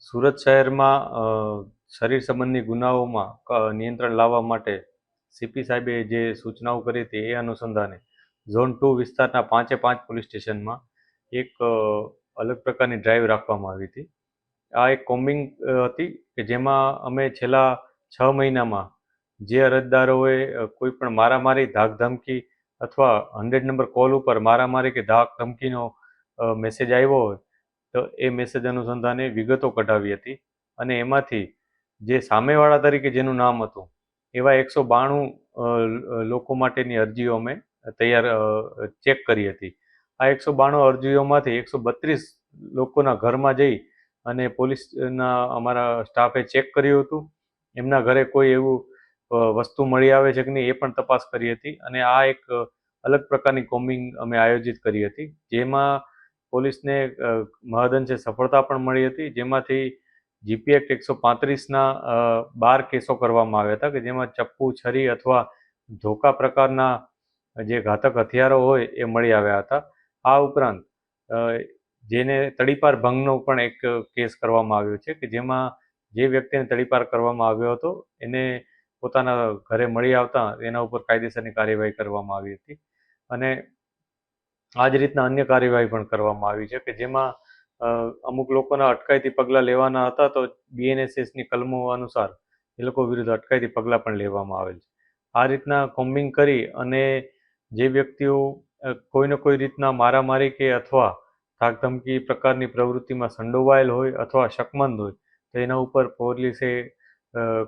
સુરત શહેરમાં શરીર સંબંધી ગુનાઓમાં નિયંત્રણ લાવવા માટે સીપી સાહેબે જે સૂચનાઓ કરી હતી એ અનુસંધાને ઝોન 2 વિસ્તારના 5 પોલીસ સ્ટેશનમાં એક અલગ પ્રકારની ડ્રાઈવ રાખવામાં આવી હતી. આ એક કોમ્બિંગ હતી કે જેમાં અમે છેલ્લા 6 મહિનામાં જે અરજદારોએ કોઈ પણ મારામારી, ધાકધમકી અથવા 100 નંબર કોલ ઉપર મારામારી કે ધાકધમકીનો મેસેજ આવ્યો હોય તો એ મેસેજ અનુસંધાને વિગતો કઢાવી હતી અને એમાંથી જે સામેવાળા તરીકે જેનું નામ હતું એવા 192 લોકો માટેની અરજીઓ અમે ચેક કરી હતી. આ 192 અરજીઓમાંથી 132 લોકોના ઘરમાં જઈ અને પોલીસના અમારા સ્ટાફે ચેક કર્યું હતું. એમના ઘરે કોઈ એવું વસ્તુ મળી આવે છે કે નહીં એ પણ તપાસ કરી હતી અને આ એક અલગ પ્રકારની કોમ્બિંગ અમે આયોજિત કરી હતી, જેમાં પોલીસને મહદઅંશે સફળતા પણ મળી હતી, જેમાંથી જીપી એક્ટ 135ના 12 કેસો કરવામાં આવ્યા હતા કે જેમાં ચપ્પુ, છરી અથવા ધોકા પ્રકારના જે ઘાતક હથિયારો હોય એ મળી આવ્યા હતા. આ ઉપરાંત જેને તડીપાર ભંગનો પણ એક કેસ કરવામાં આવ્યો છે કે જેમાં જે વ્યક્તિને તડીપાર કરવામાં આવ્યો હતો એને પોતાના ઘરે મળી આવતા એના ઉપર કાયદેસરની કાર્યવાહી કરવામાં આવી હતી અને આ જ રીતના અન્ય કાર્યવાહી પણ કરવામાં આવી છે કે જેમાં અમુક લોકોના અટકાયતી પગલાં લેવાના હતા તો BNSSની કલમો અનુસાર એ લોકો વિરુદ્ધ અટકાયતી પગલાં પણ લેવામાં આવેલ છે. આ રીતના કોમ્બિંગ કરી અને જે વ્યક્તિઓ કોઈને કોઈ રીતના મારામારી કે અથવા ધાકધમકી પ્રકારની પ્રવૃત્તિમાં સંડોવાયેલ હોય અથવા શકમંદ હોય તો એના ઉપર પોલીસે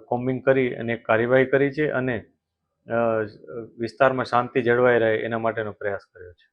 કોમ્બિંગ કરી અને કાર્યવાહી કરી છે અને વિસ્તારમાં શાંતિ જળવાઈ રહે એના માટેનો પ્રયાસ કર્યો છે.